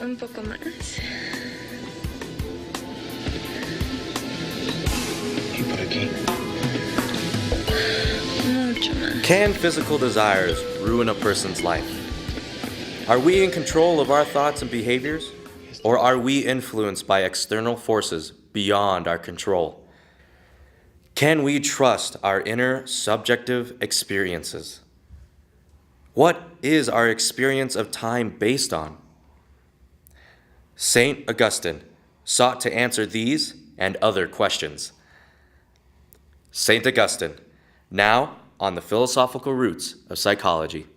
Un poco más. ¿Y por aquí? Mucho más. Can physical desires ruin a person's life? Are we in control of our thoughts and behaviors? Or are we influenced by external forces beyond our control? Can we trust our inner subjective experiences? What is our experience of time based on? St. Augustine sought to answer these and other questions. St. Augustine, now on the philosophical roots of psychology.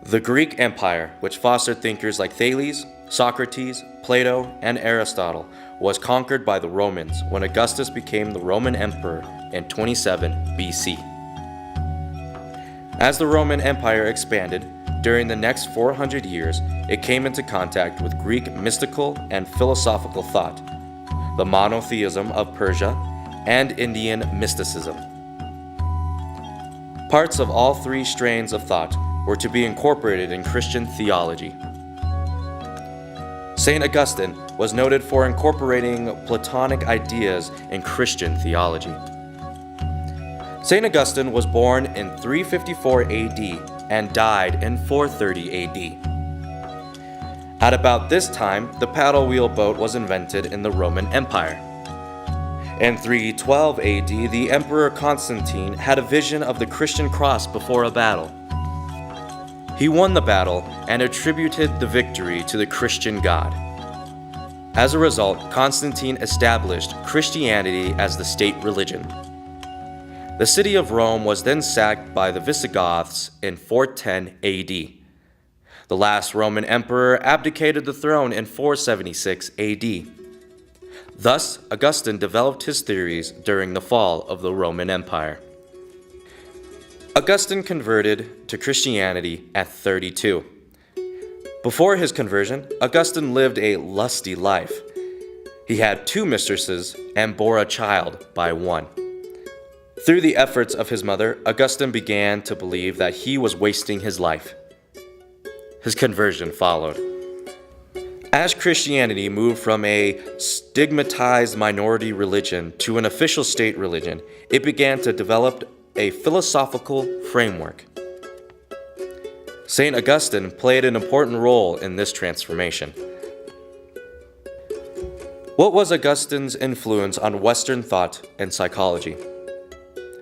The Greek Empire, which fostered thinkers like Thales, Socrates, Plato, and Aristotle, was conquered by the Romans when Augustus became the Roman emperor in 27 BC. As the Roman Empire expanded, during the next 400 years, it came into contact with Greek mystical and philosophical thought, the monotheism of Persia, and Indian mysticism. Parts of all three strains of thought were to be incorporated in Christian theology. St. Augustine was noted for incorporating Platonic ideas in Christian theology. St. Augustine was born in 354 AD and died in 430 AD. At about this time, the paddle wheel boat was invented in the Roman Empire. In 312 AD, the Emperor Constantine had a vision of the Christian cross before a battle. He won the battle and attributed the victory to the Christian God. As a result, Constantine established Christianity as the state religion. The city of Rome was then sacked by the Visigoths in 410 AD. The last Roman emperor abdicated the throne in 476 AD. Thus, Augustine developed his theories during the fall of the Roman Empire. Augustine converted to Christianity at 32. Before his conversion, Augustine lived a lusty life. He had 2 mistresses and bore a child by one. Through the efforts of his mother, Augustine began to believe that he was wasting his life. His conversion followed. As Christianity moved from a stigmatized minority religion to an official state religion, it began to develop a philosophical framework. St. Augustine played an important role in this transformation. What was Augustine's influence on Western thought and psychology?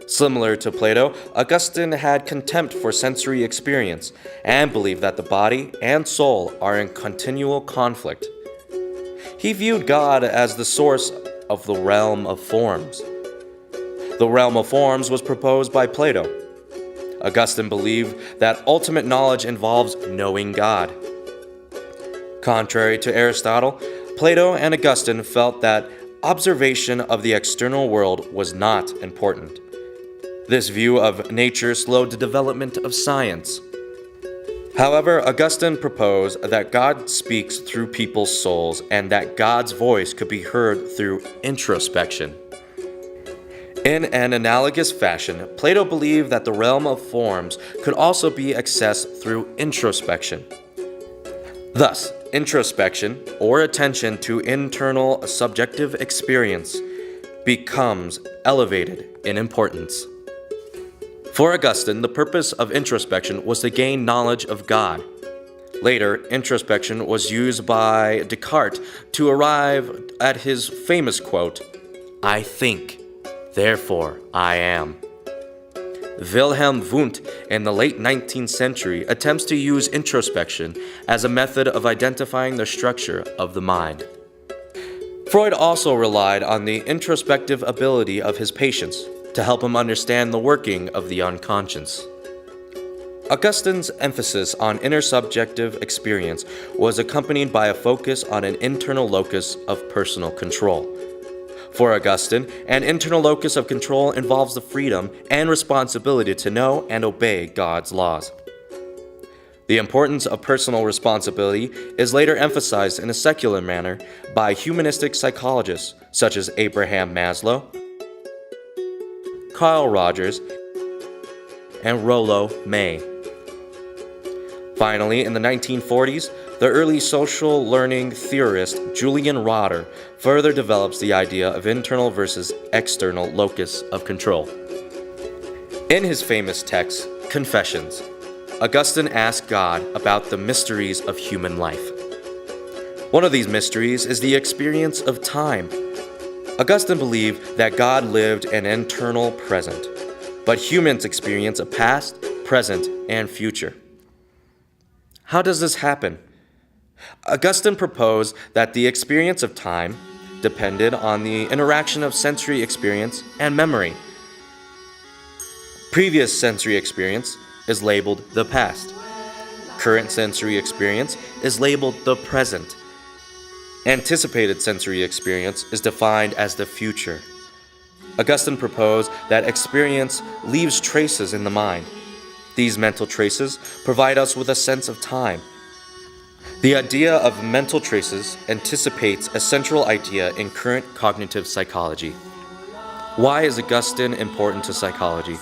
Similar to Plato, Augustine had contempt for sensory experience and believed that the body and soul are in continual conflict. He viewed God as the source of the realm of forms. The realm of forms was proposed by Plato. Augustine believed that ultimate knowledge involves knowing God. Contrary to Aristotle, Plato and Augustine felt that observation of the external world was not important. This view of nature slowed the development of science. However, Augustine proposed that God speaks through people's souls and that God's voice could be heard through introspection. In an analogous fashion, Plato believed that the realm of forms could also be accessed through introspection. Thus, introspection, or attention to internal subjective experience, becomes elevated in importance. For Augustine, the purpose of introspection was to gain knowledge of God. Later, introspection was used by Descartes to arrive at his famous quote, "I think, therefore I am." Wilhelm Wundt in the late 19th century attempts to use introspection as a method of identifying the structure of the mind. Freud also relied on the introspective ability of his patients to help him understand the working of the unconscious. Augustine's emphasis on intersubjective experience was accompanied by a focus on an internal locus of personal control. For Augustine, an internal locus of control involves the freedom and responsibility to know and obey God's laws. The importance of personal responsibility is later emphasized in a secular manner by humanistic psychologists such as Abraham Maslow, Carl Rogers, and Rollo May. Finally, in the 1940s, the early social learning theorist Julian Rotter further develops the idea of internal versus external locus of control. In his famous text, Confessions, Augustine asked God about the mysteries of human life. One of these mysteries is the experience of time. Augustine believed that God lived an eternal present, but humans experience a past, present, and future. How does this happen? Augustine proposed that the experience of time depended on the interaction of sensory experience and memory. Previous sensory experience is labeled the past. Current sensory experience is labeled the present. Anticipated sensory experience is defined as the future. Augustine proposed that experience leaves traces in the mind. These mental traces provide us with a sense of time. The idea of mental traces anticipates a central idea in current cognitive psychology. Why is Augustine important to psychology?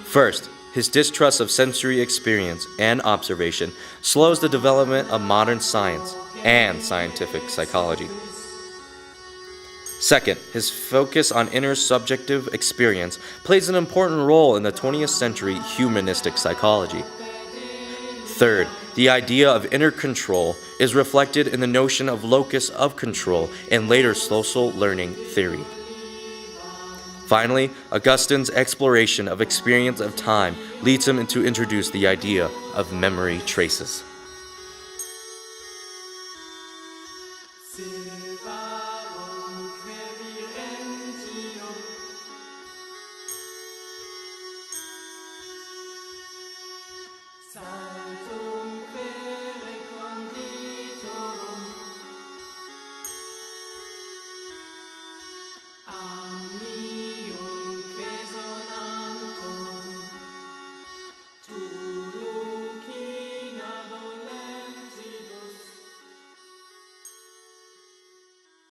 First, his distrust of sensory experience and observation slows the development of modern science and scientific psychology. Second, his focus on intersubjective experience plays an important role in the 20th century humanistic psychology. Third, the idea of inner control is reflected in the notion of locus of control in later social learning theory. Finally, Augustine's exploration of experience of time leads him to introduce the idea of memory traces.